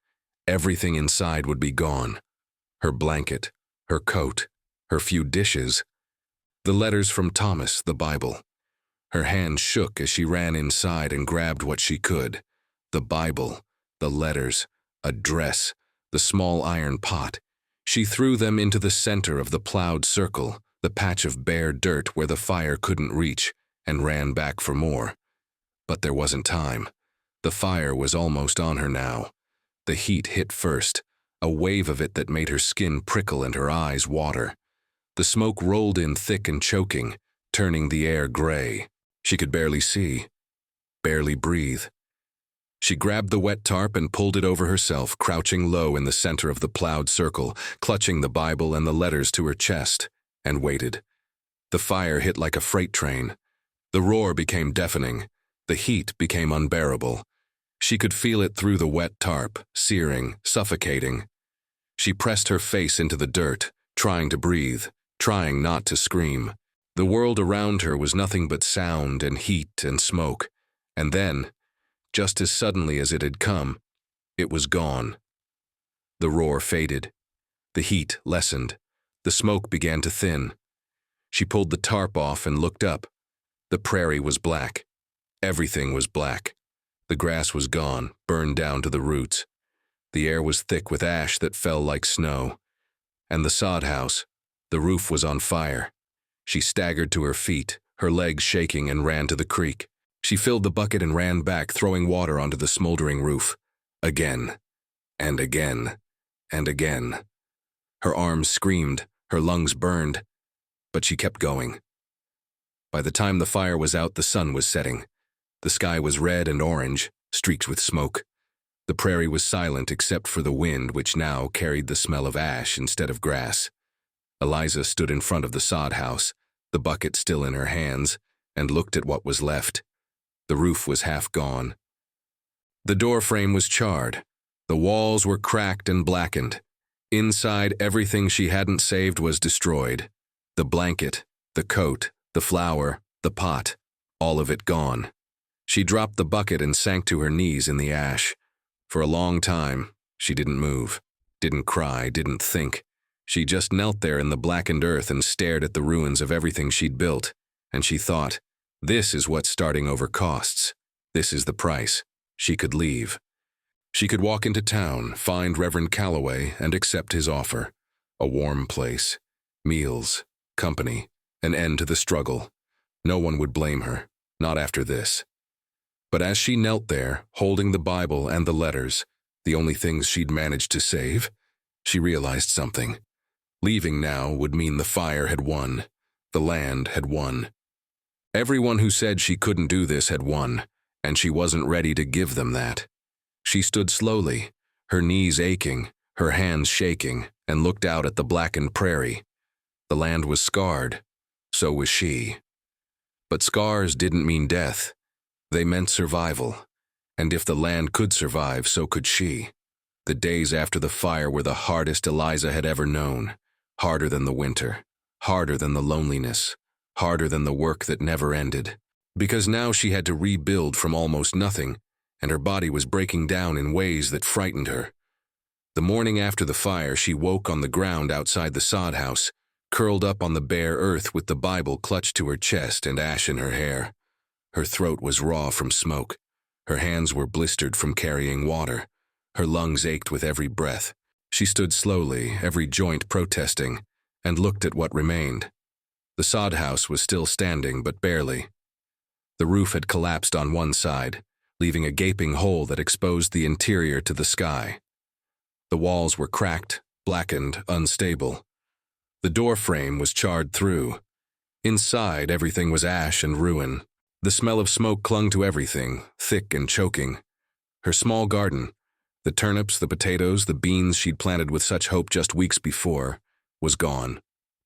Everything inside would be gone. Her blanket, her coat, her few dishes. The letters from Thomas, the Bible. Her hand shook as she ran inside and grabbed what she could. The Bible, the letters, a dress, the small iron pot. She threw them into the center of the plowed circle, the patch of bare dirt where the fire couldn't reach, and ran back for more. But there wasn't time. The fire was almost on her now. The heat hit first, a wave of it that made her skin prickle and her eyes water. The smoke rolled in thick and choking, turning the air gray. She could barely see, barely breathe. She grabbed the wet tarp and pulled it over herself, crouching low in the center of the plowed circle, clutching the Bible and the letters to her chest, and waited. The fire hit like a freight train. The roar became deafening. The heat became unbearable. She could feel it through the wet tarp, searing, suffocating. She pressed her face into the dirt, trying to breathe, trying not to scream. The world around her was nothing but sound and heat and smoke. And then, just as suddenly as it had come, it was gone. The roar faded. The heat lessened. The smoke began to thin. She pulled the tarp off and looked up. The prairie was black. Everything was black. The grass was gone, burned down to the roots. The air was thick with ash that fell like snow. And the sod house, the roof was on fire. She staggered to her feet, her legs shaking, and ran to the creek. She filled the bucket and ran back, throwing water onto the smoldering roof. Again, and again, and again. Her arms screamed, her lungs burned, but she kept going. By the time the fire was out, the sun was setting. The sky was red and orange, streaked with smoke. The prairie was silent except for the wind, which now carried the smell of ash instead of grass. Eliza stood in front of the sod house, the bucket still in her hands, and looked at what was left. The roof was half gone. The door frame was charred. The walls were cracked and blackened. Inside, everything she hadn't saved was destroyed. The blanket, the coat, the flour, the pot, all of it gone. She dropped the bucket and sank to her knees in the ash. For a long time, she didn't move, didn't cry, didn't think. She just knelt there in the blackened earth and stared at the ruins of everything she'd built, and she thought, this is what starting over costs. This is the price. She could leave. She could walk into town, find Reverend Calloway, and accept his offer. A warm place, meals, company, an end to the struggle. No one would blame her, not after this. But as she knelt there, holding the Bible and the letters, the only things she'd managed to save, she realized something. Leaving now would mean the fire had won. The land had won. Everyone who said she couldn't do this had won, and she wasn't ready to give them that. She stood slowly, her knees aching, her hands shaking, and looked out at the blackened prairie. The land was scarred. So was she. But scars didn't mean death. They meant survival. And if the land could survive, so could she. The days after the fire were the hardest Eliza had ever known. Harder than the winter. Harder than the loneliness. Harder than the work that never ended. Because now she had to rebuild from almost nothing, and her body was breaking down in ways that frightened her. The morning after the fire, she woke on the ground outside the sod house, curled up on the bare earth with the Bible clutched to her chest and ash in her hair. Her throat was raw from smoke. Her hands were blistered from carrying water. Her lungs ached with every breath. She stood slowly, every joint protesting, and looked at what remained. The sod house was still standing, but barely. The roof had collapsed on one side, leaving a gaping hole that exposed the interior to the sky. The walls were cracked, blackened, unstable. The door frame was charred through. Inside, everything was ash and ruin. The smell of smoke clung to everything, thick and choking. Her small garden, the turnips, the potatoes, the beans she'd planted with such hope just weeks before, was gone,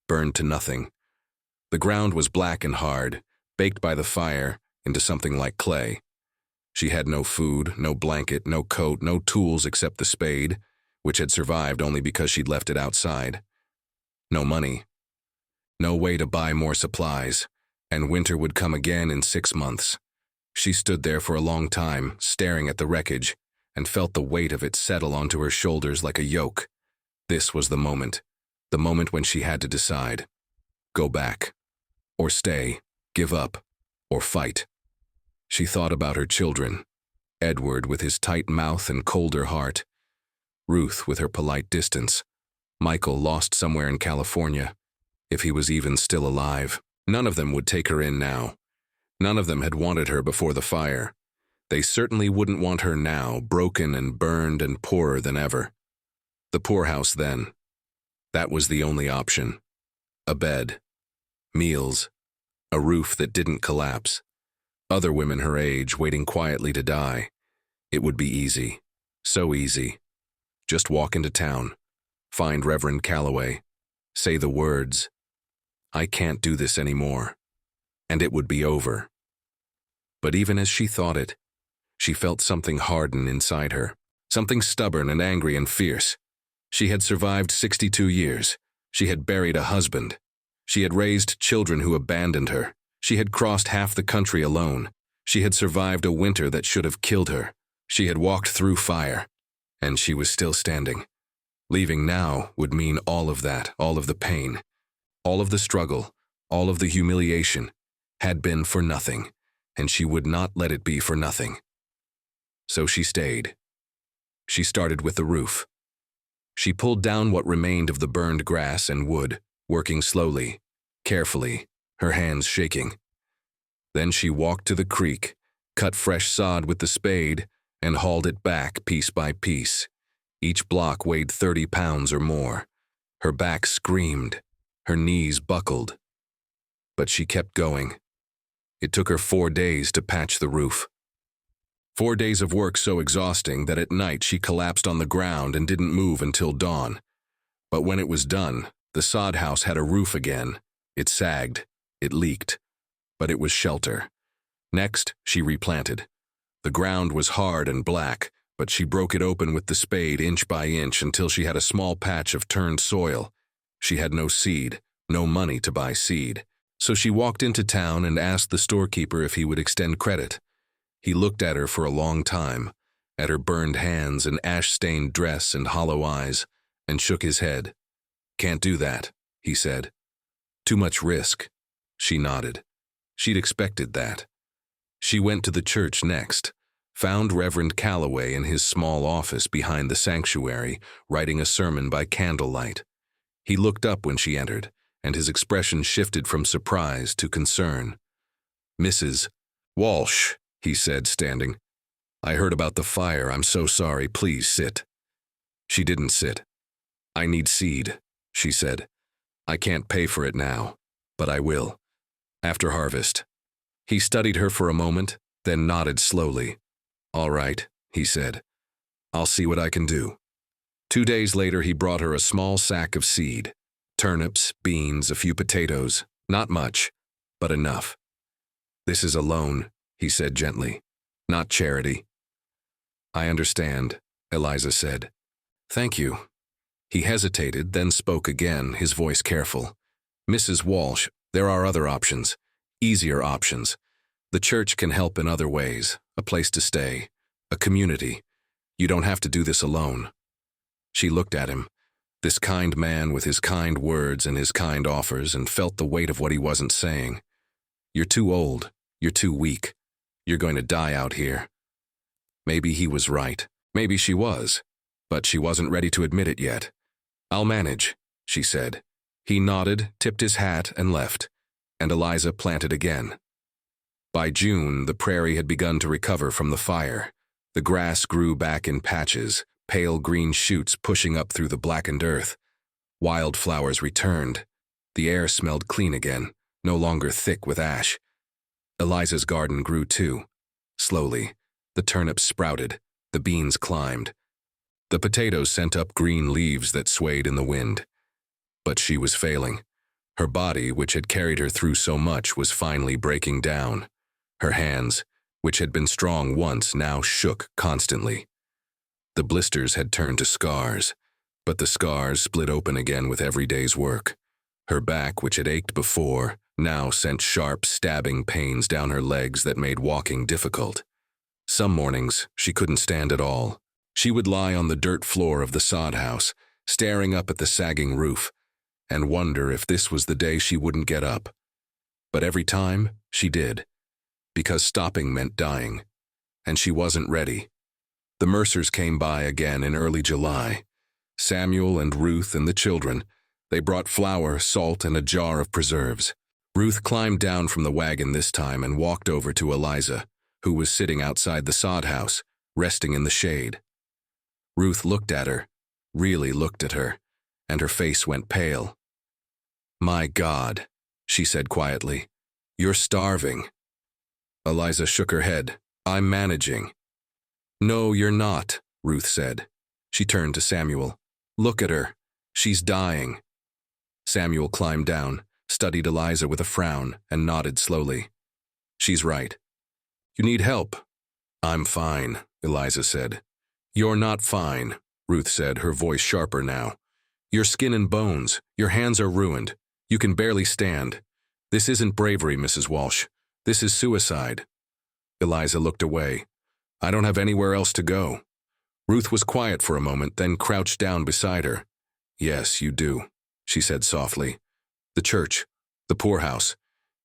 burned to nothing. The ground was black and hard, baked by the fire into something like clay. She had no food, no blanket, no coat, no tools except the spade, which had survived only because she'd left it outside. No money. No way to buy more supplies, and winter would come again in 6 months. She stood there for a long time, staring at the wreckage, and felt the weight of it settle onto her shoulders like a yoke. This was the moment when she had to decide. Go back, or stay, give up, or fight. She thought about her children, Edward with his tight mouth and colder heart, Ruth with her polite distance, Michael lost somewhere in California, if he was even still alive. None of them would take her in now. None of them had wanted her before the fire. They certainly wouldn't want her now, broken and burned and poorer than ever. The poorhouse then. That was the only option. A bed. Meals. A roof that didn't collapse. Other women her age waiting quietly to die. It would be easy. So easy. Just walk into town, find Reverend Calloway, say the words, "I can't do this anymore," and it would be over. But even as she thought it, she felt something harden inside her, something stubborn and angry and fierce. She had survived 62 years. She had buried a husband. She had raised children who abandoned her. She had crossed half the country alone. She had survived a winter that should have killed her. She had walked through fire, and she was still standing. Leaving now would mean all of that, all of the pain, all of the struggle, all of the humiliation, had been for nothing, and she would not let it be for nothing. So she stayed. She started with the roof. She pulled down what remained of the burned grass and wood, working slowly, carefully, her hands shaking. Then she walked to the creek, cut fresh sod with the spade, and hauled it back piece by piece. Each block weighed 30 pounds or more. Her back screamed. Her knees buckled. But she kept going. It took her 4 days to patch the roof. 4 days of work so exhausting that at night she collapsed on the ground and didn't move until dawn. But when it was done, the sod house had a roof again. It sagged. It leaked. But it was shelter. Next, she replanted. The ground was hard and black, but she broke it open with the spade inch by inch until she had a small patch of turned soil. She had no seed, no money to buy seed. So she walked into town and asked the storekeeper if he would extend credit. He looked at her for a long time, at her burned hands and ash-stained dress and hollow eyes, and shook his head. "Can't do that," he said. "Too much risk." She nodded. She'd expected that. She went to the church next, found Reverend Calloway in his small office behind the sanctuary, writing a sermon by candlelight. He looked up when she entered, and his expression shifted from surprise to concern. "Mrs. Walsh," he said, standing. "I heard about the fire. I'm so sorry. Please sit." She didn't sit. "I need seed," she said. "I can't pay for it now, but I will. After harvest." He studied her for a moment, then nodded slowly. "All right," he said. "I'll see what I can do." 2 days later, he brought her a small sack of seed. Turnips, beans, a few potatoes. Not much, but enough. "This is a loan," he said gently. "Not charity." "I understand," Eliza said. "Thank you." He hesitated, then spoke again, his voice careful. "Mrs. Walsh, there are other options. Easier options. The church can help in other ways. A place to stay. A community. You don't have to do this alone." She looked at him, this kind man with his kind words and his kind offers, and felt the weight of what he wasn't saying. "You're too old. You're too weak. You're going to die out here." Maybe he was right. Maybe she was. But she wasn't ready to admit it yet. "I'll manage," she said. He nodded, tipped his hat, and left. And Eliza planted again. By June, the prairie had begun to recover from the fire. The grass grew back in patches, pale green shoots pushing up through the blackened earth. Wildflowers returned. The air smelled clean again, no longer thick with ash. Eliza's garden grew too. Slowly, the turnips sprouted, the beans climbed. The potatoes sent up green leaves that swayed in the wind. But she was failing. Her body, which had carried her through so much, was finally breaking down. Her hands, which had been strong once, now shook constantly. The blisters had turned to scars, but the scars split open again with every day's work. Her back, which had ached before, now sent sharp, stabbing pains down her legs that made walking difficult. Some mornings, she couldn't stand at all. She would lie on the dirt floor of the sod house, staring up at the sagging roof, and wonder if this was the day she wouldn't get up. But every time, she did, because stopping meant dying, and she wasn't ready. The Mercers came by again in early July. Samuel and Ruth and the children. They brought flour, salt, and a jar of preserves. Ruth climbed down from the wagon this time and walked over to Eliza, who was sitting outside the sod house, resting in the shade. Ruth looked at her, really looked at her, and her face went pale. "My God," she said quietly, "you're starving." Eliza shook her head. "I'm managing." "No, you're not," Ruth said. She turned to Samuel. "Look at her. She's dying." Samuel climbed down, studied Eliza with a frown, and nodded slowly. "She's right. You need help." "I'm fine," Eliza said. "You're not fine," Ruth said, her voice sharper now. "Your skin and bones, your hands are ruined. You can barely stand. This isn't bravery, Mrs. Walsh. This is suicide." Eliza looked away. "I don't have anywhere else to go." Ruth was quiet for a moment, then crouched down beside her. "Yes, you do," she said softly. "The church, the poorhouse,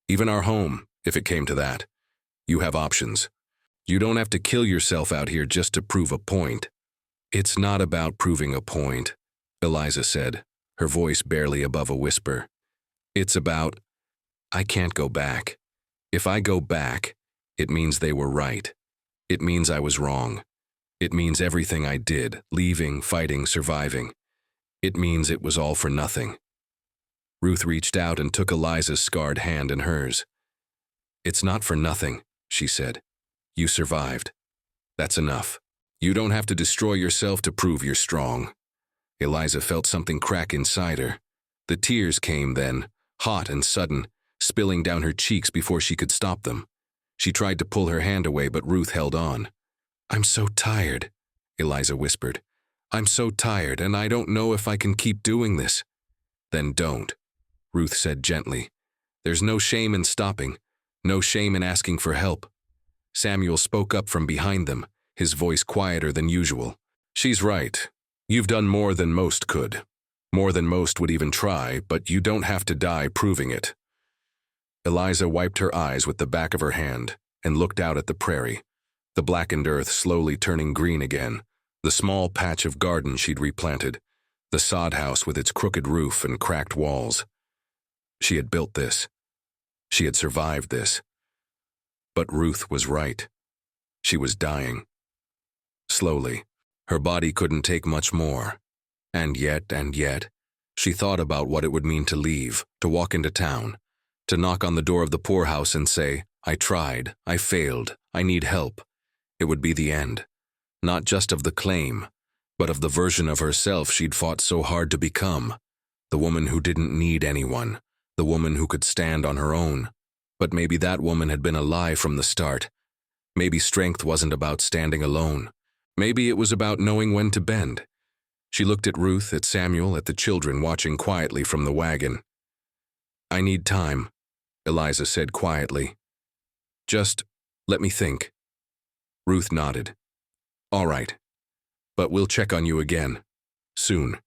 even our home, if it came to that. You have options. You don't have to kill yourself out here just to prove a point." "It's not about proving a point," Eliza said, her voice barely above a whisper. "It's about, I can't go back. If I go back, it means they were right. It means I was wrong. It means everything I did, leaving, fighting, surviving. It means it was all for nothing." Ruth reached out and took Eliza's scarred hand in hers. "It's not for nothing," she said. "You survived. That's enough. You don't have to destroy yourself to prove you're strong." Eliza felt something crack inside her. The tears came then, hot and sudden, spilling down her cheeks before she could stop them. She tried to pull her hand away, but Ruth held on. "I'm so tired," Eliza whispered. "I'm so tired, and I don't know if I can keep doing this." "Then don't," Ruth said gently. "There's no shame in stopping, no shame in asking for help." Samuel spoke up from behind them, his voice quieter than usual. "She's right. You've done more than most could. More than most would even try, but you don't have to die proving it." Eliza wiped her eyes with the back of her hand and looked out at the prairie, the blackened earth slowly turning green again, the small patch of garden she'd replanted, the sod house with its crooked roof and cracked walls. She had built this. She had survived this. But Ruth was right. She was dying. Slowly. Her body couldn't take much more. And yet, she thought about what it would mean to leave, to walk into town, to knock on the door of the poorhouse and say, "I tried, I failed, I need help." It would be the end. Not just of the claim, but of the version of herself she'd fought so hard to become. The woman who didn't need anyone, the woman who could stand on her own. But maybe that woman had been a lie from the start. Maybe strength wasn't about standing alone. Maybe it was about knowing when to bend. She looked at Ruth, at Samuel, at the children watching quietly from the wagon. "I need time," Eliza said quietly. "Just let me think." Ruth nodded. "All right. But we'll check on you again. Soon."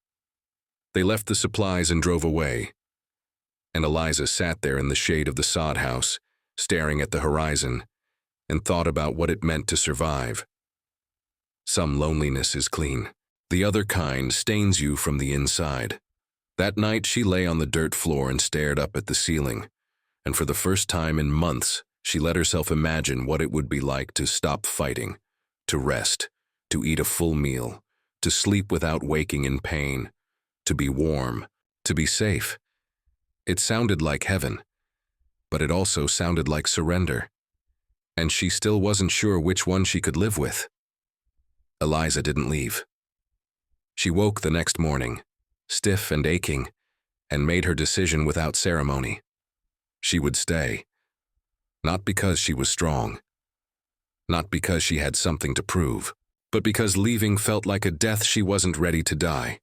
They left the supplies and drove away. And Eliza sat there in the shade of the sod house, staring at the horizon, and thought about what it meant to survive. Some loneliness is clean. The other kind stains you from the inside. That night she lay on the dirt floor and stared up at the ceiling, and for the first time in months, she let herself imagine what it would be like to stop fighting, to rest, to eat a full meal, to sleep without waking in pain, to be warm, to be safe. It sounded like heaven, but it also sounded like surrender. And she still wasn't sure which one she could live with. Eliza didn't leave. She woke the next morning, stiff and aching, and made her decision without ceremony. She would stay. Not because she was strong. Not because she had something to prove, but because leaving felt like a death she wasn't ready to die.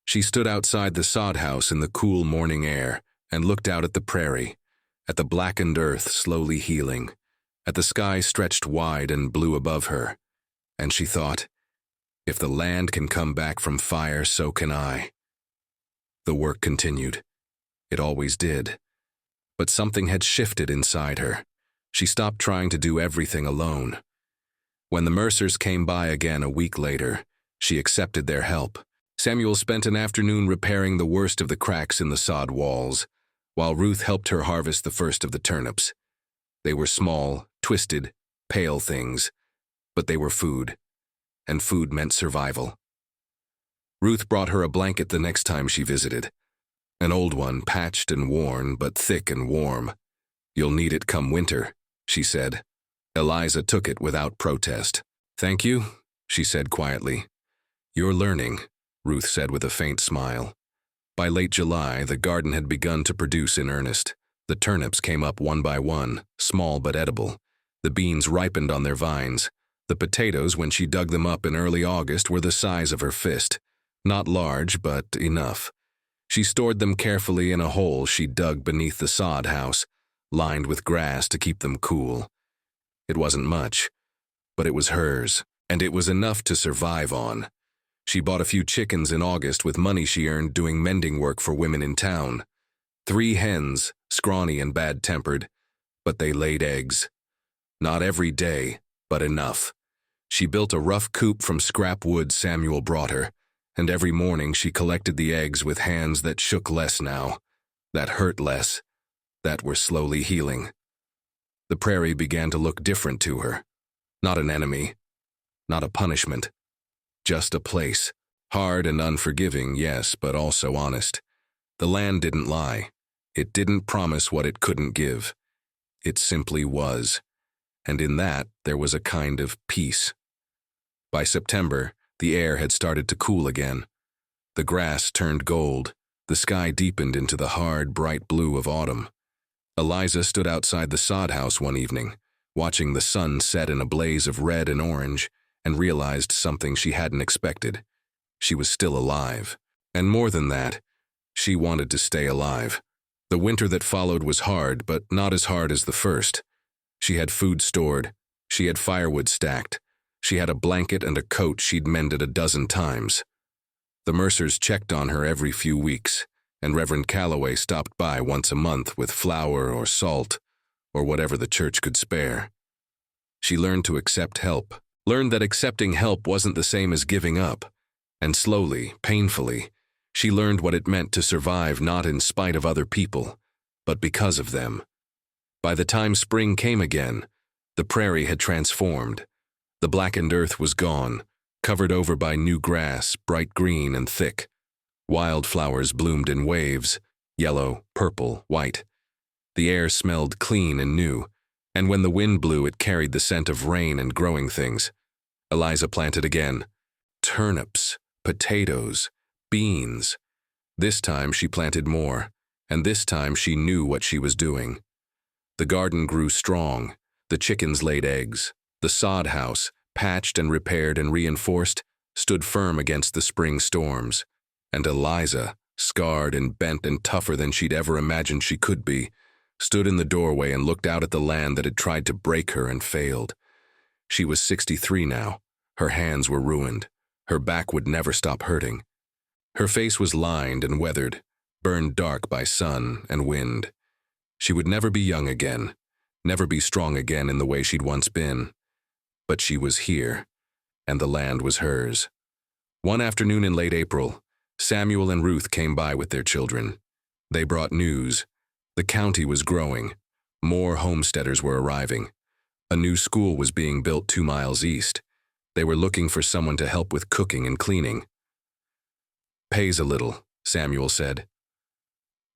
She stood outside the sod house in the cool morning air and looked out at the prairie, at the blackened earth slowly healing, at the sky stretched wide and blue above her, and she thought, if the land can come back from fire, so can I. The work continued. It always did. But something had shifted inside her. She stopped trying to do everything alone. When the Mercers came by again a week later, she accepted their help. Samuel spent an afternoon repairing the worst of the cracks in the sod walls, while Ruth helped her harvest the first of the turnips. They were small, twisted, pale things, but they were food, and food meant survival. Ruth brought her a blanket the next time she visited. An old one, patched and worn, but thick and warm. "You'll need it come winter," she said. Eliza took it without protest. "Thank you," she said quietly. "You're learning," Ruth said with a faint smile. By late July, the garden had begun to produce in earnest. The turnips came up one by one, small but edible. The beans ripened on their vines. The potatoes, when she dug them up in early August, were the size of her fist. Not large, but enough. She stored them carefully in a hole she dug beneath the sod house, lined with grass to keep them cool. It wasn't much, but it was hers, and it was enough to survive on. She bought a few chickens in August with money she earned doing mending work for women in town. 3 hens, scrawny and bad-tempered, but they laid eggs. Not every day, but enough. She built a rough coop from scrap wood Samuel brought her, and every morning she collected the eggs with hands that shook less now, that hurt less, that were slowly healing. The prairie began to look different to her. Not an enemy, not a punishment, just a place. Hard and unforgiving, yes, but also honest. The land didn't lie. It didn't promise what it couldn't give. It simply was. And in that, there was a kind of peace. By September, the air had started to cool again. The grass turned gold. The sky deepened into the hard, bright blue of autumn. Eliza stood outside the sod house one evening, watching the sun set in a blaze of red and orange, and realized something she hadn't expected. She was still alive. And more than that, she wanted to stay alive. The winter that followed was hard, but not as hard as the first. She had food stored. She had firewood stacked. She had a blanket and a coat she'd mended a dozen times. The Mercers checked on her every few weeks, and Reverend Calloway stopped by once a month with flour or salt, or whatever the church could spare. She learned to accept help, learned that accepting help wasn't the same as giving up, and slowly, painfully, she learned what it meant to survive not in spite of other people, but because of them. By the time spring came again, the prairie had transformed. The blackened earth was gone, covered over by new grass, bright green and thick. Wildflowers bloomed in waves, yellow, purple, white. The air smelled clean and new, and when the wind blew it carried the scent of rain and growing things. Eliza planted again. Turnips, potatoes, beans. This time she planted more, and this time she knew what she was doing. The garden grew strong. The chickens laid eggs. The sod house, patched and repaired and reinforced, stood firm against the spring storms. And Eliza, scarred and bent and tougher than she'd ever imagined she could be, stood in the doorway and looked out at the land that had tried to break her and failed. She was 63 now. Her hands were ruined. Her back would never stop hurting. Her face was lined and weathered, burned dark by sun and wind. She would never be young again, never be strong again in the way she'd once been. But she was here, and the land was hers. One afternoon in late April, Samuel and Ruth came by with their children. They brought news. The county was growing. More homesteaders were arriving. A new school was being built 2 miles east. They were looking for someone to help with cooking and cleaning. "Pays a little," Samuel said.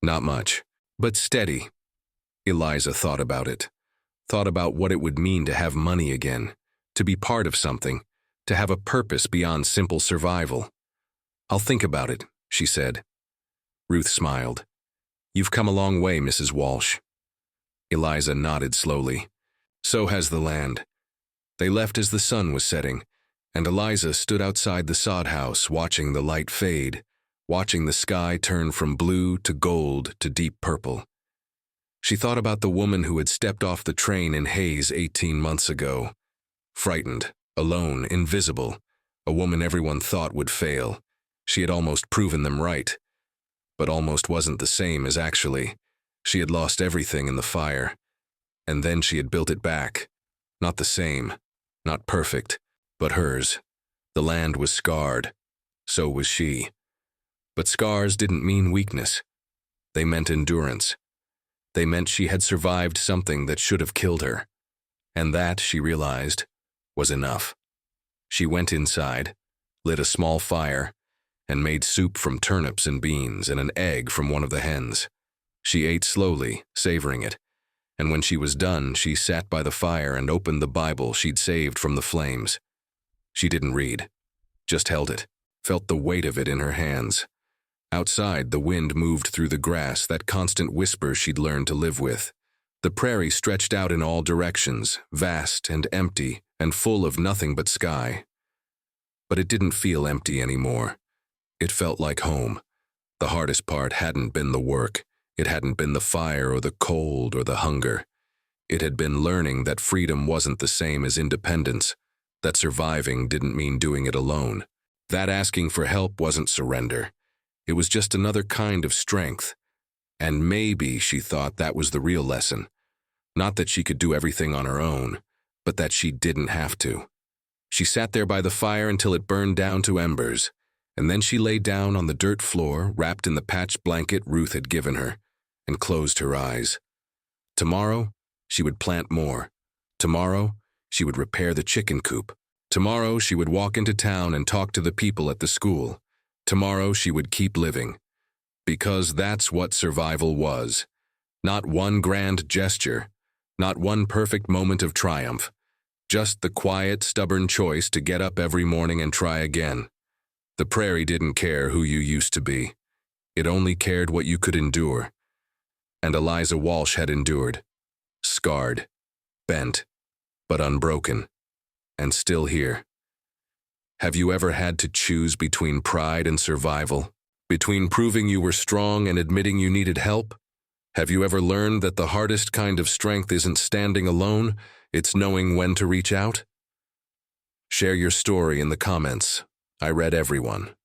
"Not much, but steady." Eliza thought about it. Thought about what it would mean to have money again, to be part of something, to have a purpose beyond simple survival. "I'll think about it," she said. Ruth smiled. "You've come a long way, Mrs. Walsh." Eliza nodded slowly. "So has the land." They left as the sun was setting, and Eliza stood outside the sod house watching the light fade, watching the sky turn from blue to gold to deep purple. She thought about the woman who had stepped off the train in Hayes 18 months ago. Frightened, alone, invisible, a woman everyone thought would fail. She had almost proven them right. But almost wasn't the same as actually. She had lost everything in the fire. And then she had built it back. Not the same, not perfect, but hers. The land was scarred. So was she. But scars didn't mean weakness. They meant endurance. They meant she had survived something that should have killed her. And that, she realized, was enough. She went inside, lit a small fire, and made soup from turnips and beans and an egg from one of the hens. She ate slowly, savoring it, and when she was done, she sat by the fire and opened the Bible she'd saved from the flames. She didn't read, just held it, felt the weight of it in her hands. Outside, the wind moved through the grass, that constant whisper she'd learned to live with. The prairie stretched out in all directions, vast and empty and full of nothing but sky. But it didn't feel empty anymore. It felt like home. The hardest part hadn't been the work. It hadn't been the fire or the cold or the hunger. It had been learning that freedom wasn't the same as independence, that surviving didn't mean doing it alone, that asking for help wasn't surrender. It was just another kind of strength. And maybe she thought that was the real lesson. Not that she could do everything on her own, but that she didn't have to. She sat there by the fire until it burned down to embers, and then she lay down on the dirt floor, wrapped in the patched blanket Ruth had given her, and closed her eyes. Tomorrow, she would plant more. Tomorrow, she would repair the chicken coop. Tomorrow, she would walk into town and talk to the people at the school. Tomorrow, she would keep living. Because that's what survival was. Not one grand gesture, not one perfect moment of triumph, just the quiet, stubborn choice to get up every morning and try again. The prairie didn't care who you used to be. It only cared what you could endure. And Eliza Walsh had endured. Scarred, bent, but unbroken, and still here. Have you ever had to choose between pride and survival? Between proving you were strong and admitting you needed help? Have you ever learned that the hardest kind of strength isn't standing alone, it's knowing when to reach out? Share your story in the comments. I read everyone.